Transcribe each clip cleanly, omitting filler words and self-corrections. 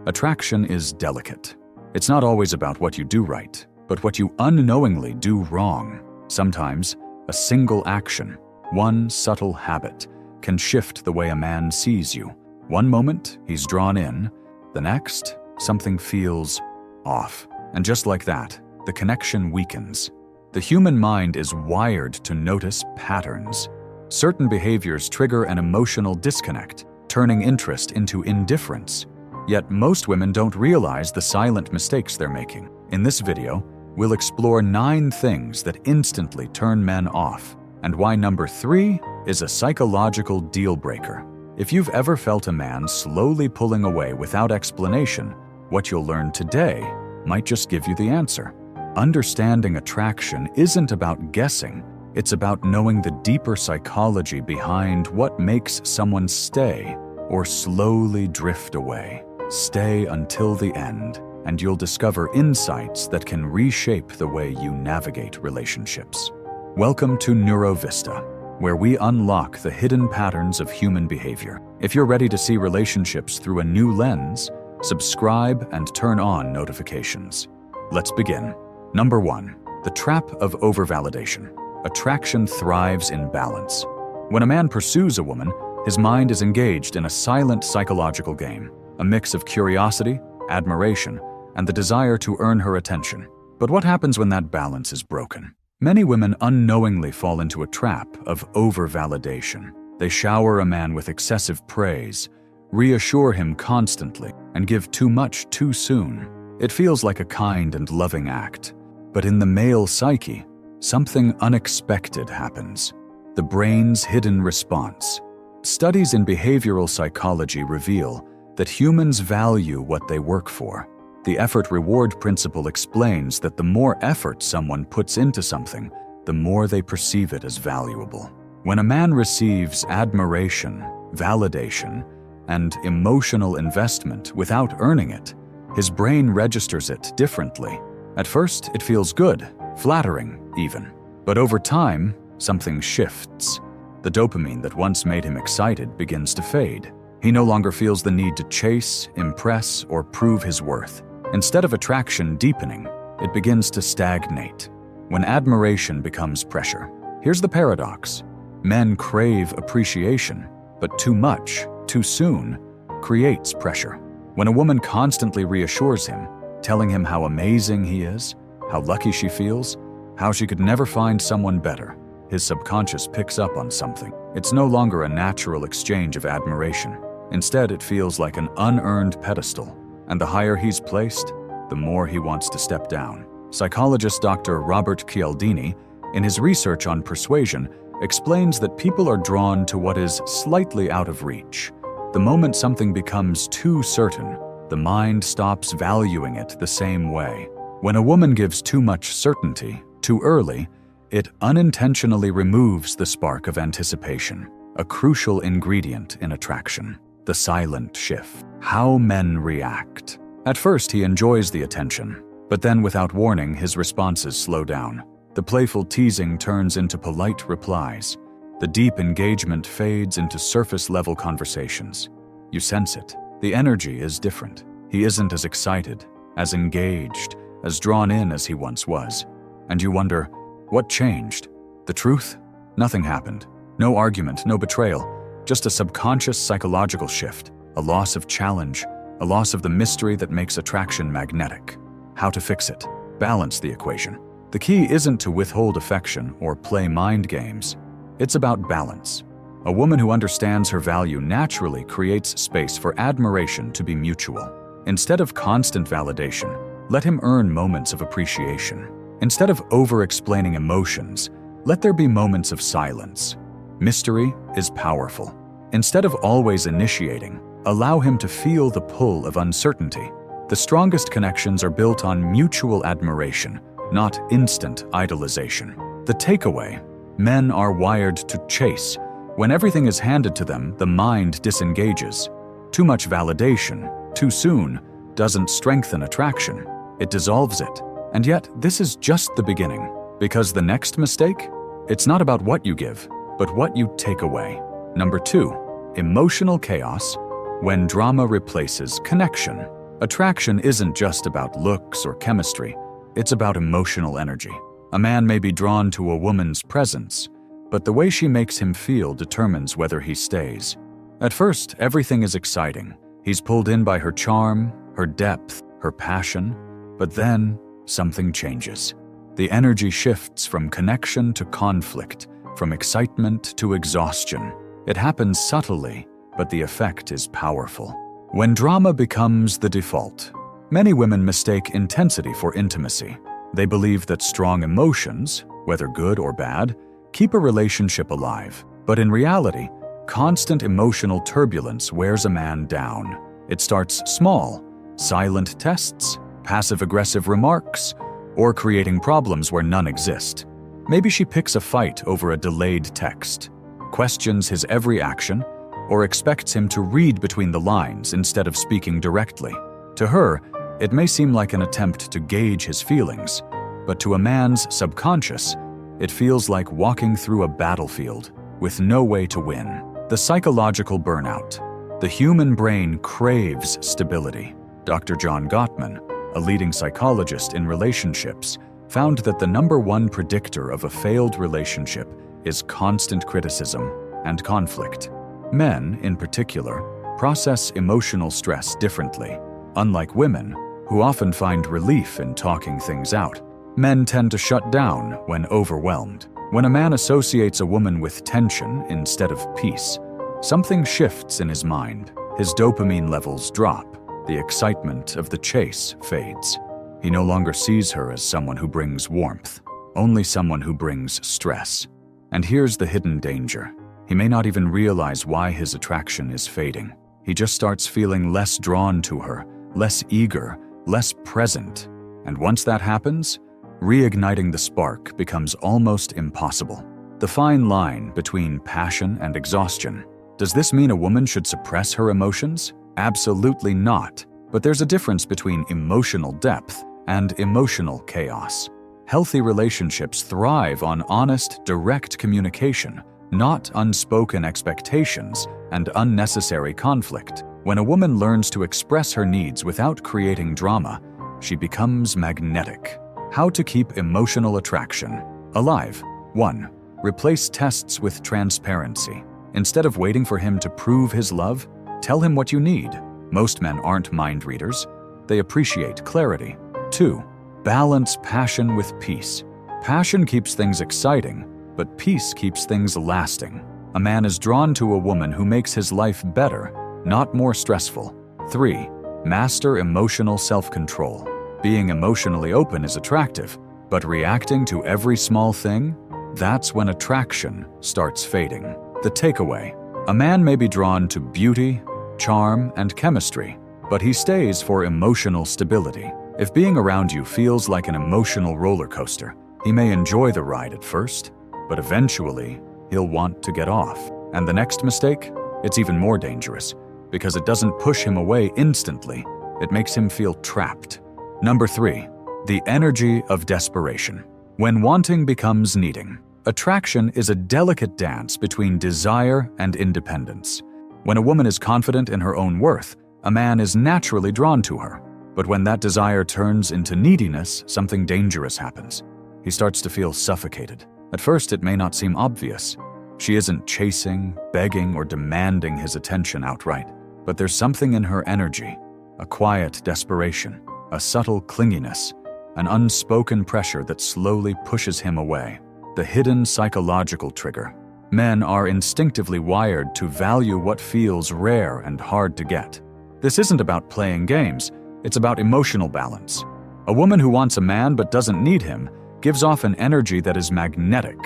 Attraction is delicate. It's not always about what you do right, but what you unknowingly do wrong. Sometimes, a single action, one subtle habit, can shift the way a man sees you. One moment, he's drawn in. The next, something feels off. And just like that, the connection weakens. The human mind is wired to notice patterns. Certain behaviors trigger an emotional disconnect, turning interest into indifference. Yet most women don't realize the silent mistakes they're making. In this video, we'll explore 9 things that instantly turn men off, and why number 3 is a psychological deal breaker. If you've ever felt a man slowly pulling away without explanation, what you'll learn today might just give you the answer. Understanding attraction isn't about guessing, it's about knowing the deeper psychology behind what makes someone stay or slowly drift away. Stay until the end, and you'll discover insights that can reshape the way you navigate relationships. Welcome to NeuroVista, where we unlock the hidden patterns of human behavior. If you're ready to see relationships through a new lens, subscribe and turn on notifications. Let's begin. Number 1. The trap of overvalidation. Attraction thrives in balance. When a man pursues a woman, his mind is engaged in a silent psychological game, a mix of curiosity, admiration, and the desire to earn her attention. But what happens when that balance is broken? Many women unknowingly fall into a trap of overvalidation. They shower a man with excessive praise, reassure him constantly, and give too much too soon. It feels like a kind and loving act. But in the male psyche, something unexpected happens. The brain's hidden response. Studies in behavioral psychology reveal that humans value what they work for. The effort-reward principle explains that the more effort someone puts into something, the more they perceive it as valuable. When a man receives admiration, validation, and emotional investment without earning it, his brain registers it differently. At first, it feels good, flattering even. But over time, something shifts. The dopamine that once made him excited begins to fade. He no longer feels the need to chase, impress, or prove his worth. Instead of attraction deepening, it begins to stagnate. When admiration becomes pressure, here's the paradox. Men crave appreciation, but too much, too soon, creates pressure. When a woman constantly reassures him, telling him how amazing he is, how lucky she feels, how she could never find someone better, his subconscious picks up on something. It's no longer a natural exchange of admiration. Instead, it feels like an unearned pedestal, and the higher he's placed, the more he wants to step down. Psychologist Dr. Robert Cialdini, in his research on persuasion, explains that people are drawn to what is slightly out of reach. The moment something becomes too certain, the mind stops valuing it the same way. When a woman gives too much certainty, too early, it unintentionally removes the spark of anticipation, a crucial ingredient in attraction. The silent shift. How men react. At first, he enjoys the attention, but then without warning, his responses slow down. The playful teasing turns into polite replies. The deep engagement fades into surface-level conversations. You sense it. The energy is different. He isn't as excited, as engaged, as drawn in as he once was. And you wonder, what changed? The truth? Nothing happened. No argument, no betrayal. Just a subconscious psychological shift, a loss of challenge, a loss of the mystery that makes attraction magnetic. How to fix it? Balance the equation. The key isn't to withhold affection or play mind games. It's about balance. A woman who understands her value naturally creates space for admiration to be mutual. Instead of constant validation, let him earn moments of appreciation. Instead of over-explaining emotions, let there be moments of silence. Mystery is powerful. Instead of always initiating, allow him to feel the pull of uncertainty. The strongest connections are built on mutual admiration, not instant idolization. The takeaway: men are wired to chase. When everything is handed to them, the mind disengages. Too much validation, too soon, doesn't strengthen attraction. It dissolves it. And yet, this is just the beginning. Because the next mistake? It's not about what you give, but what you take away. Number 2, emotional chaos. When drama replaces connection. Attraction isn't just about looks or chemistry, it's about emotional energy. A man may be drawn to a woman's presence, but the way she makes him feel determines whether he stays. At first, everything is exciting. He's pulled in by her charm, her depth, her passion, but then something changes. The energy shifts from connection to conflict, from excitement to exhaustion. It happens subtly, but the effect is powerful. When drama becomes the default, many women mistake intensity for intimacy. They believe that strong emotions, whether good or bad, keep a relationship alive. But in reality, constant emotional turbulence wears a man down. It starts small, silent tests, passive-aggressive remarks, or creating problems where none exist. Maybe she picks a fight over a delayed text, questions his every action, or expects him to read between the lines instead of speaking directly. To her, it may seem like an attempt to gauge his feelings, but to a man's subconscious, it feels like walking through a battlefield with no way to win. The psychological burnout. The human brain craves stability. Dr. John Gottman, a leading psychologist in relationships, found that the #1 predictor of a failed relationship is constant criticism and conflict. Men, in particular, process emotional stress differently. Unlike women, who often find relief in talking things out, men tend to shut down when overwhelmed. When a man associates a woman with tension instead of peace, something shifts in his mind. His dopamine levels drop. The excitement of the chase fades. He no longer sees her as someone who brings warmth, only someone who brings stress. And here's the hidden danger. He may not even realize why his attraction is fading. He just starts feeling less drawn to her, less eager, less present. And once that happens, reigniting the spark becomes almost impossible. The fine line between passion and exhaustion. Does this mean a woman should suppress her emotions? Absolutely not. But there's a difference between emotional depth and emotional chaos. Healthy relationships thrive on honest, direct communication, not unspoken expectations and unnecessary conflict. When a woman learns to express her needs without creating drama, she becomes magnetic. How to keep emotional attraction alive. 1. Replace tests with transparency. Instead of waiting for him to prove his love, tell him what you need. Most men aren't mind readers. They appreciate clarity. 2. Balance passion with peace. Passion keeps things exciting, but peace keeps things lasting. A man is drawn to a woman who makes his life better, not more stressful. 3. Master emotional self-control. Being emotionally open is attractive, but reacting to every small thing? That's when attraction starts fading. The takeaway. A man may be drawn to beauty, charm, and chemistry, but he stays for emotional stability. If being around you feels like an emotional roller coaster, he may enjoy the ride at first, but eventually, he'll want to get off. And the next mistake? It's even more dangerous, because it doesn't push him away instantly. It makes him feel trapped. 3. The energy of desperation. When wanting becomes needing. Attraction is a delicate dance between desire and independence. When a woman is confident in her own worth, a man is naturally drawn to her. But when that desire turns into neediness, something dangerous happens. He starts to feel suffocated. At first, it may not seem obvious. She isn't chasing, begging, or demanding his attention outright. But there's something in her energy, a quiet desperation, a subtle clinginess, an unspoken pressure that slowly pushes him away. The hidden psychological trigger. Men are instinctively wired to value what feels rare and hard to get. This isn't about playing games, it's about emotional balance. A woman who wants a man but doesn't need him gives off an energy that is magnetic.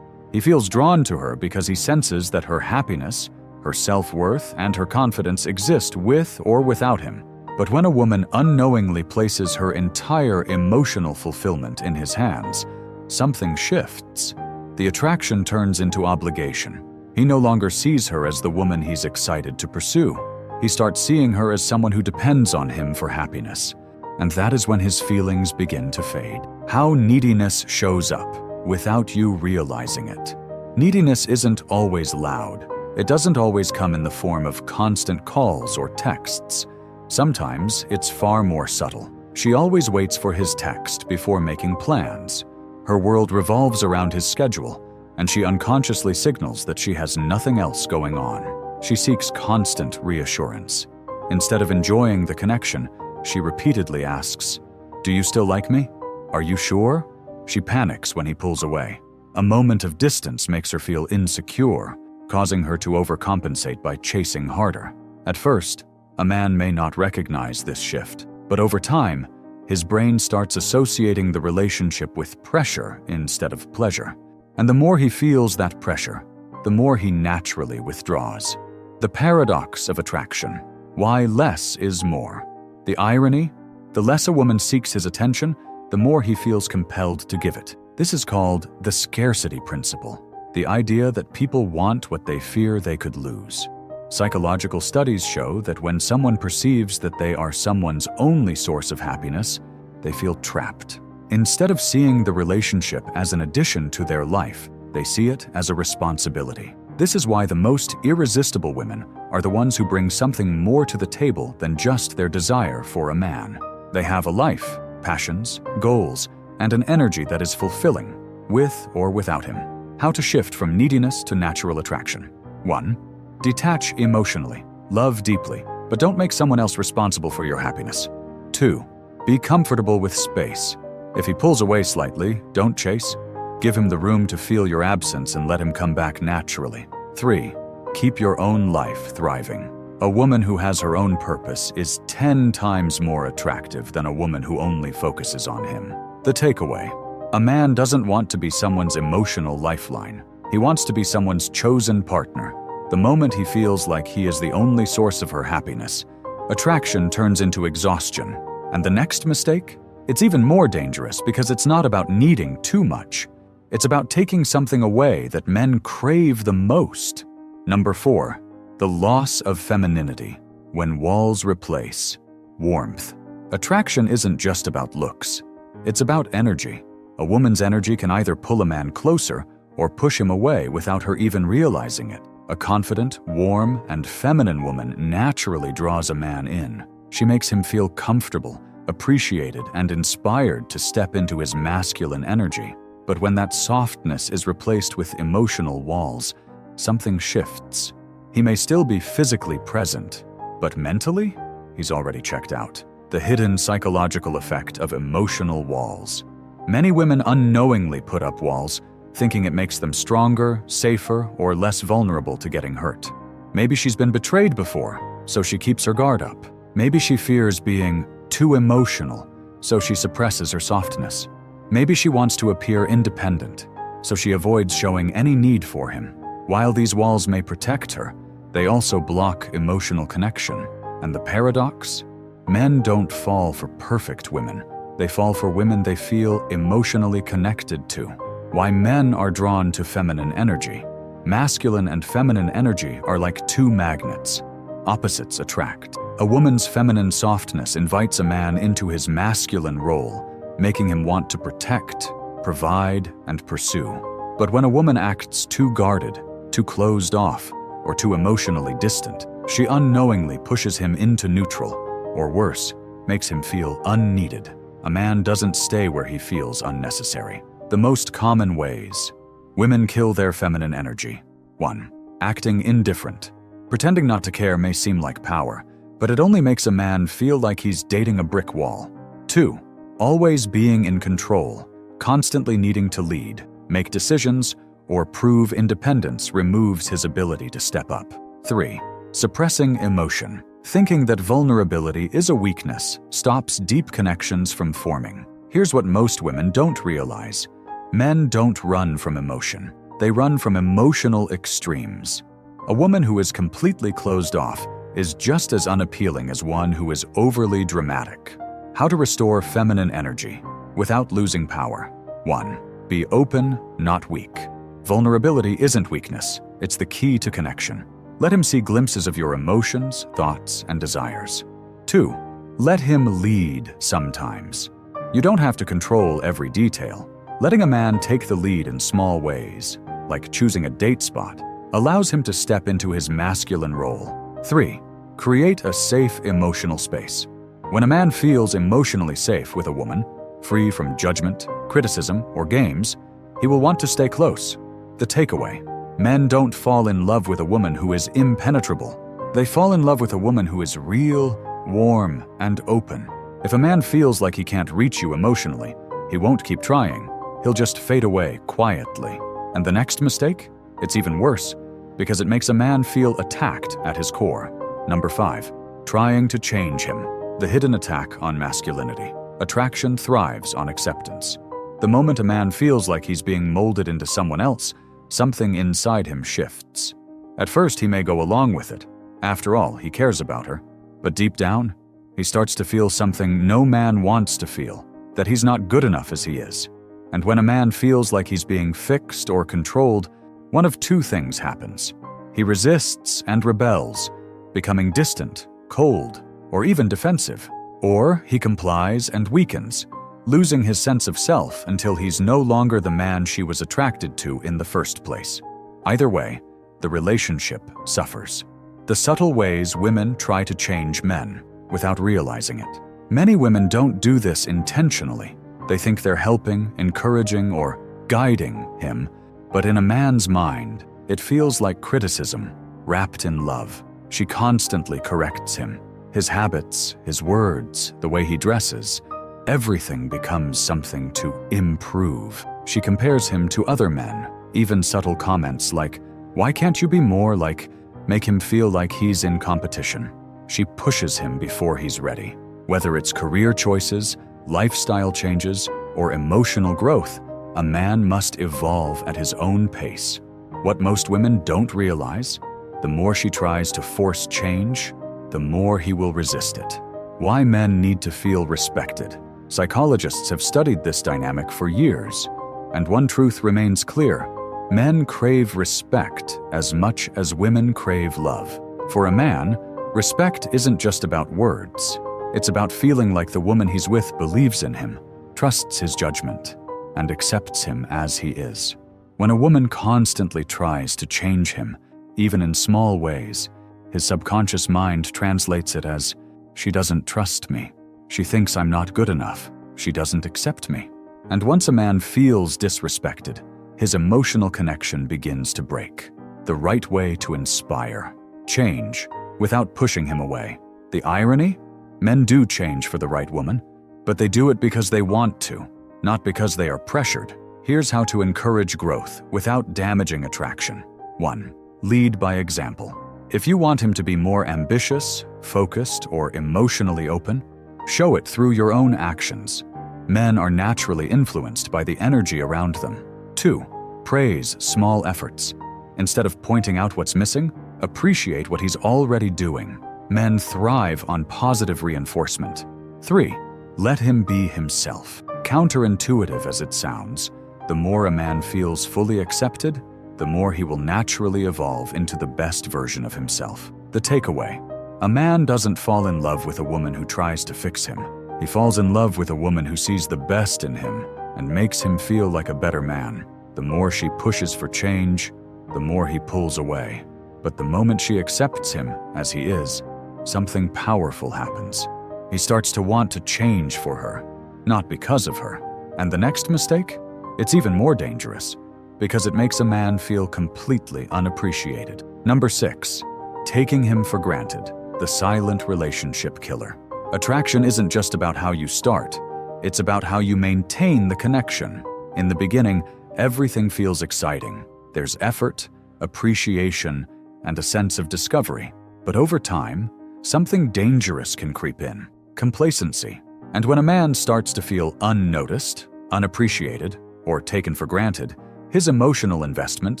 He feels drawn to her because he senses that her happiness, her self-worth, and her confidence exist with or without him. But when a woman unknowingly places her entire emotional fulfillment in his hands, something shifts. The attraction turns into obligation. He no longer sees her as the woman he's excited to pursue. He starts seeing her as someone who depends on him for happiness. And that is when his feelings begin to fade. How neediness shows up without you realizing it. Neediness isn't always loud. It doesn't always come in the form of constant calls or texts. Sometimes it's far more subtle. She always waits for his text before making plans. Her world revolves around his schedule, and she unconsciously signals that she has nothing else going on. She seeks constant reassurance. Instead of enjoying the connection, she repeatedly asks, "Do you still like me? Are you sure?" She panics when he pulls away. A moment of distance makes her feel insecure, causing her to overcompensate by chasing harder. At first, a man may not recognize this shift, but over time, his brain starts associating the relationship with pressure instead of pleasure. And the more he feels that pressure, the more he naturally withdraws. The paradox of attraction: why less is more. The irony: the less a woman seeks his attention, the more he feels compelled to give it. This is called the scarcity principle, the idea that people want what they fear they could lose. Psychological studies show that when someone perceives that they are someone's only source of happiness, they feel trapped. Instead of seeing the relationship as an addition to their life, they see it as a responsibility. This is why the most irresistible women are the ones who bring something more to the table than just their desire for a man. They have a life, passions, goals, and an energy that is fulfilling, with or without him. How to shift from neediness to natural attraction. 1. Detach emotionally. Love deeply, but don't make someone else responsible for your happiness. 2. Be comfortable with space. If he pulls away slightly, don't chase. Give him the room to feel your absence and let him come back naturally. 3. Keep your own life thriving. A woman who has her own purpose is 10 times more attractive than a woman who only focuses on him. The takeaway: a man doesn't want to be someone's emotional lifeline. He wants to be someone's chosen partner. The moment he feels like he is the only source of her happiness, attraction turns into exhaustion. And the next mistake? It's even more dangerous because it's not about needing too much. It's about taking something away that men crave the most. Number 4. The loss of femininity. When walls replace warmth. Attraction isn't just about looks. It's about energy. A woman's energy can either pull a man closer or push him away without her even realizing it. A confident, warm, and feminine woman naturally draws a man in. She makes him feel comfortable, appreciated, and inspired to step into his masculine energy. But when that softness is replaced with emotional walls, something shifts. He may still be physically present, but mentally, he's already checked out. The hidden psychological effect of emotional walls. Many women unknowingly put up walls, thinking it makes them stronger, safer, or less vulnerable to getting hurt. Maybe she's been betrayed before, so she keeps her guard up. Maybe she fears being too emotional, so she suppresses her softness. Maybe she wants to appear independent, so she avoids showing any need for him. While these walls may protect her, they also block emotional connection. And the paradox? Men don't fall for perfect women. They fall for women they feel emotionally connected to. Why men are drawn to feminine energy. Masculine and feminine energy are like two magnets. Opposites attract. A woman's feminine softness invites a man into his masculine role, making him want to protect, provide, and pursue. But when a woman acts too guarded, too closed off, or too emotionally distant, she unknowingly pushes him into neutral, or worse, makes him feel unneeded. A man doesn't stay where he feels unnecessary. The most common ways women kill their feminine energy. 1. Acting indifferent. Pretending not to care may seem like power, but it only makes a man feel like he's dating a brick wall. 2. Always being in control, constantly needing to lead, make decisions, or prove independence removes his ability to step up. 3. Suppressing emotion. Thinking that vulnerability is a weakness stops deep connections from forming. Here's what most women don't realize. Men don't run from emotion. They run from emotional extremes. A woman who is completely closed off is just as unappealing as one who is overly dramatic. How to restore feminine energy without losing power. 1. Be open, not weak. Vulnerability isn't weakness. It's the key to connection. Let him see glimpses of your emotions, thoughts, and desires. 2. Let him lead sometimes. You don't have to control every detail. Letting a man take the lead in small ways, like choosing a date spot, allows him to step into his masculine role. 3. Create a safe emotional space. When a man feels emotionally safe with a woman, free from judgment, criticism, or games, he will want to stay close. The takeaway: men don't fall in love with a woman who is impenetrable. They fall in love with a woman who is real, warm, and open. If a man feels like he can't reach you emotionally, he won't keep trying. He'll just fade away quietly. And the next mistake? It's even worse, because it makes a man feel attacked at his core. Number 5. Trying to change him. The hidden attack on masculinity. Attraction thrives on acceptance. The moment a man feels like he's being molded into someone else, something inside him shifts. At first, he may go along with it. After all, he cares about her. But deep down, he starts to feel something no man wants to feel, that he's not good enough as he is. And when a man feels like he's being fixed or controlled, one of two things happens. He resists and rebels, becoming distant, cold, or even defensive. Or he complies and weakens, losing his sense of self until he's no longer the man she was attracted to in the first place. Either way, the relationship suffers. The subtle ways women try to change men without realizing it. Many women don't do this intentionally. They think they're helping, encouraging, or guiding him, but in a man's mind, it feels like criticism wrapped in love. She constantly corrects him. His habits, his words, the way he dresses, everything becomes something to improve. She compares him to other men. Even subtle comments like, "Why can't you be more like," make him feel like he's in competition. She pushes him before he's ready. Whether it's career choices, lifestyle changes, or emotional growth, a man must evolve at his own pace. What most women don't realize, the more she tries to force change, the more he will resist it. Why men need to feel respected. Psychologists have studied this dynamic for years, and one truth remains clear: men crave respect as much as women crave love. For a man, respect isn't just about words. It's about feeling like the woman he's with believes in him, trusts his judgment, and accepts him as he is. When a woman constantly tries to change him, even in small ways, his subconscious mind translates it as, "She doesn't trust me. She thinks I'm not good enough. She doesn't accept me." And once a man feels disrespected, his emotional connection begins to break. The right way to inspire, change, without pushing him away. The irony? Men do change for the right woman, but they do it because they want to, not because they are pressured. Here's how to encourage growth without damaging attraction. 1. Lead by example. If you want him to be more ambitious, focused, or emotionally open, show it through your own actions. Men are naturally influenced by the energy around them. 2. Praise small efforts. Instead of pointing out what's missing, appreciate what he's already doing. Men thrive on positive reinforcement. 3. Let him be himself. Counterintuitive as it sounds, the more a man feels fully accepted, the more he will naturally evolve into the best version of himself. The takeaway: a man doesn't fall in love with a woman who tries to fix him. He falls in love with a woman who sees the best in him and makes him feel like a better man. The more she pushes for change, the more he pulls away. But the moment she accepts him as he is, something powerful happens. He starts to want to change for her, not because of her. And the next mistake? It's even more dangerous, because it makes a man feel completely unappreciated. Number 6. Taking him for granted. The silent relationship killer. Attraction isn't just about how you start. It's about how you maintain the connection. In the beginning, everything feels exciting. There's effort, appreciation, and a sense of discovery. But over time, something dangerous can creep in: complacency. And when a man starts to feel unnoticed, unappreciated, or taken for granted, his emotional investment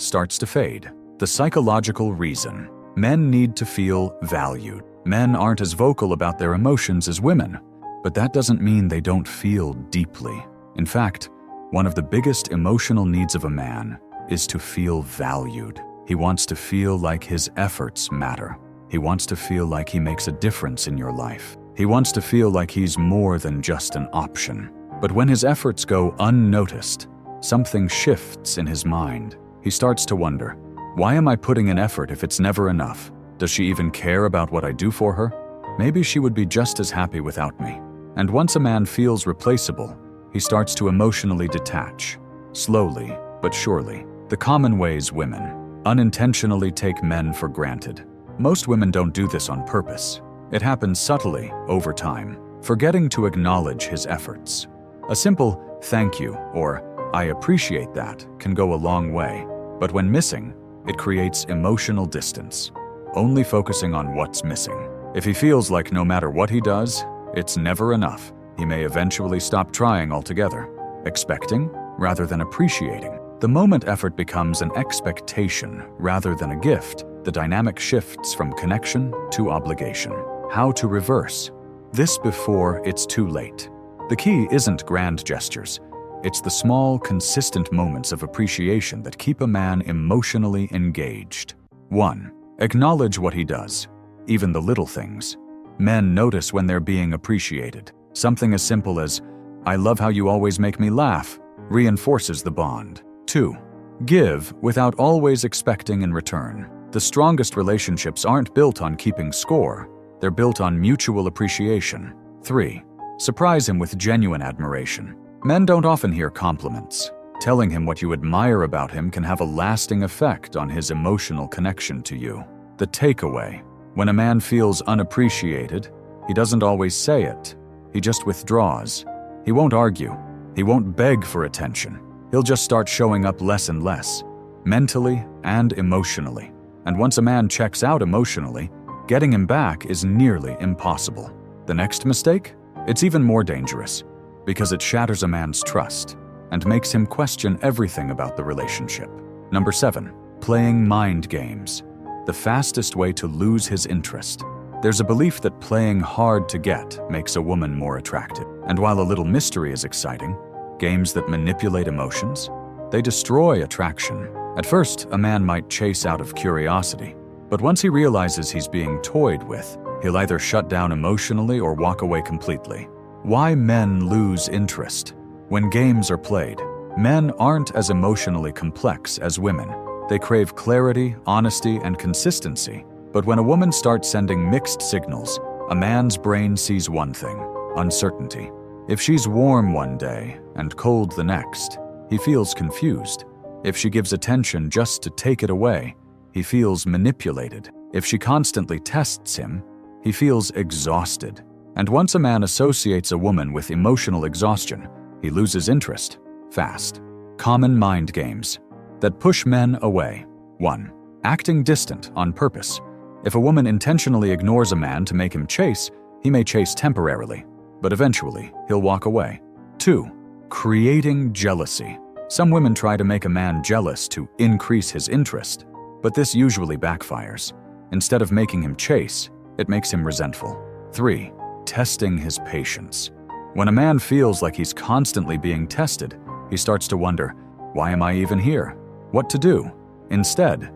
starts to fade. The psychological reason: men need to feel valued. Men aren't as vocal about their emotions as women, but that doesn't mean they don't feel deeply. In fact, one of the biggest emotional needs of a man is to feel valued. He wants to feel like his efforts matter. He wants to feel like he makes a difference in your life. He wants to feel like he's more than just an option. But when his efforts go unnoticed, something shifts in his mind. He starts to wonder, why am I putting in effort if it's never enough? Does she even care about what I do for her? Maybe she would be just as happy without me. And once a man feels replaceable, he starts to emotionally detach. Slowly, but surely. The common ways women unintentionally take men for granted. Most women don't do this on purpose. It happens subtly, over time, forgetting to acknowledge his efforts. A simple "thank you" or "I appreciate that" can go a long way, but when missing, it creates emotional distance, only focusing on what's missing. If he feels like no matter what he does, it's never enough, he may eventually stop trying altogether, expecting rather than appreciating. The moment effort becomes an expectation rather than a gift, the dynamic shifts from connection to obligation. How to reverse this before it's too late? The key isn't grand gestures. It's the small, consistent moments of appreciation that keep a man emotionally engaged. 1. Acknowledge what he does, even the little things. Men notice when they're being appreciated. Something as simple as, "I love how you always make me laugh," reinforces the bond. 2. Give without always expecting in return. The strongest relationships aren't built on keeping score. They're built on mutual appreciation. 3. Surprise him with genuine admiration. Men don't often hear compliments. Telling him what you admire about him can have a lasting effect on his emotional connection to you. The takeaway: when a man feels unappreciated, he doesn't always say it. He just withdraws. He won't argue. He won't beg for attention. He'll just start showing up less and less, mentally and emotionally. And once a man checks out emotionally, getting him back is nearly impossible. The next mistake? It's even more dangerous, because it shatters a man's trust and makes him question everything about the relationship. Number 7. Playing mind games. The fastest way to lose his interest. There's a belief that playing hard to get makes a woman more attractive. And while a little mystery is exciting, games that manipulate emotions, they destroy attraction. At first, a man might chase out of curiosity, but once he realizes he's being toyed with, he'll either shut down emotionally or walk away completely. Why men lose interest? When games are played, men aren't as emotionally complex as women. They crave clarity, honesty, and consistency. But when a woman starts sending mixed signals, a man's brain sees one thing: uncertainty. If she's warm one day and cold the next, he feels confused. If she gives attention just to take it away, he feels manipulated. If she constantly tests him, he feels exhausted. And once a man associates a woman with emotional exhaustion, he loses interest fast. Common mind games that push men away. 1. Acting distant on purpose. If a woman intentionally ignores a man to make him chase, he may chase temporarily, but eventually he'll walk away. 2. Creating jealousy. Some women try to make a man jealous to increase his interest, but this usually backfires. Instead of making him chase, it makes him resentful. 3. Testing his patience. When a man feels like he's constantly being tested, he starts to wonder, why am I even here? What to do? Instead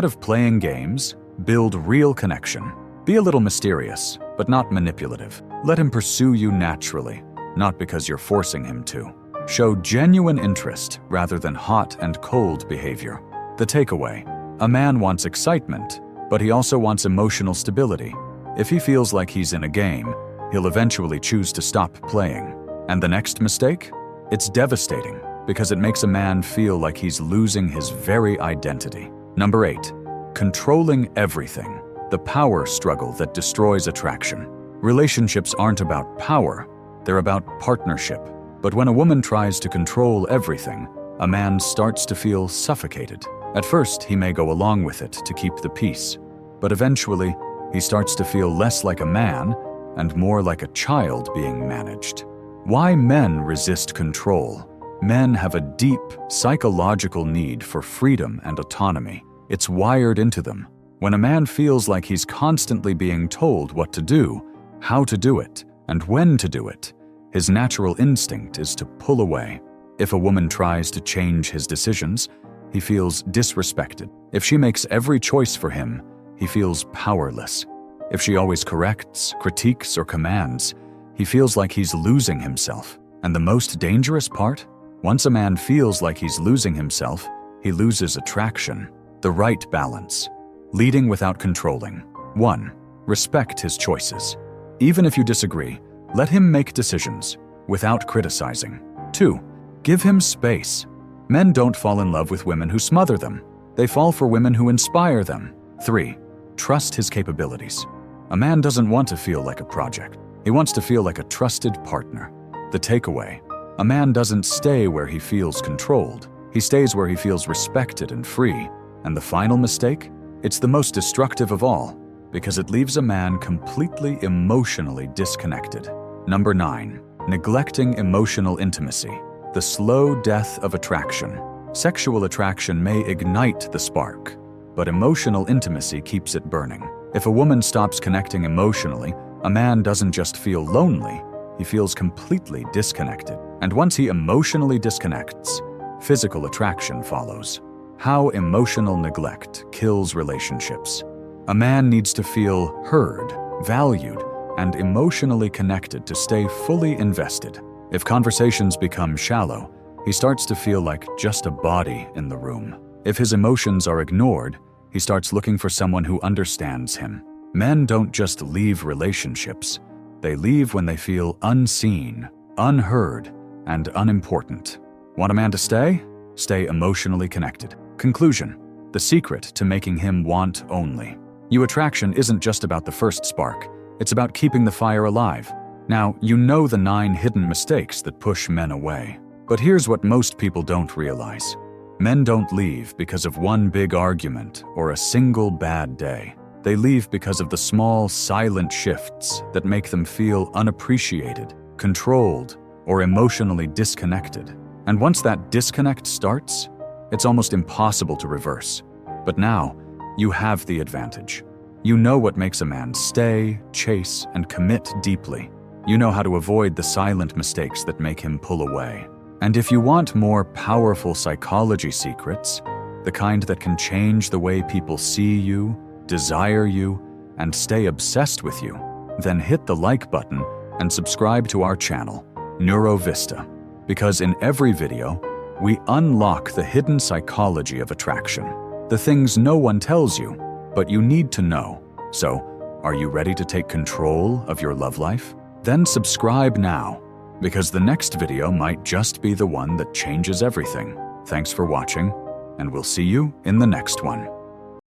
of playing games, build real connection. Be a little mysterious, but not manipulative. Let him pursue you naturally, not because you're forcing him to. Show genuine interest rather than hot and cold behavior. The takeaway: a man wants excitement, but he also wants emotional stability. If he feels like he's in a game, he'll eventually choose to stop playing. And the next mistake? It's devastating, because it makes a man feel like he's losing his very identity. Number 8. Controlling everything. The power struggle that destroys attraction. Relationships aren't about power, they're about partnership. But when a woman tries to control everything, a man starts to feel suffocated. At first, he may go along with it to keep the peace, but eventually, he starts to feel less like a man and more like a child being managed. Why men resist control? Men have a deep psychological need for freedom and autonomy. It's wired into them. When a man feels like he's constantly being told what to do, how to do it, and when to do it, his natural instinct is to pull away. If a woman tries to change his decisions, he feels disrespected. If she makes every choice for him, he feels powerless. If she always corrects, critiques, or commands, he feels like he's losing himself. And the most dangerous part? Once a man feels like he's losing himself, he loses attraction. The right balance. Leading without controlling. 1. Respect his choices. Even if you disagree, let him make decisions without criticizing. 2. Give him space. Men don't fall in love with women who smother them. They fall for women who inspire them. 3. Trust his capabilities. A man doesn't want to feel like a project. He wants to feel like a trusted partner. The takeaway: a man doesn't stay where he feels controlled. He stays where he feels respected and free. And the final mistake? It's the most destructive of all, because it leaves a man completely emotionally disconnected. Number 9. Neglecting emotional intimacy. The slow death of attraction. Sexual attraction may ignite the spark, but emotional intimacy keeps it burning. If a woman stops connecting emotionally, a man doesn't just feel lonely, he feels completely disconnected. And once he emotionally disconnects, physical attraction follows. How emotional neglect kills relationships. A man needs to feel heard, valued, and emotionally connected to stay fully invested. If conversations become shallow, he starts to feel like just a body in the room. If his emotions are ignored, he starts looking for someone who understands him. Men don't just leave relationships. They leave when they feel unseen, unheard, and unimportant. Want a man to stay? Stay emotionally connected. Conclusion: the secret to making him want only. You attraction isn't just about the first spark. It's about keeping the fire alive. Now, you know the 9 hidden mistakes that push men away. But here's what most people don't realize. Men don't leave because of one big argument or a single bad day. They leave because of the small, silent shifts that make them feel unappreciated, controlled, or emotionally disconnected. And once that disconnect starts, it's almost impossible to reverse. But now, you have the advantage. You know what makes a man stay, chase, and commit deeply. You know how to avoid the silent mistakes that make him pull away. And if you want more powerful psychology secrets, the kind that can change the way people see you, desire you, and stay obsessed with you, then hit the like button and subscribe to our channel, NeuroVista. Because in every video, we unlock the hidden psychology of attraction, the things no one tells you, but you need to know. So, are you ready to take control of your love life? Then subscribe now, because the next video might just be the one that changes everything. Thanks for watching, and we'll see you in the next one.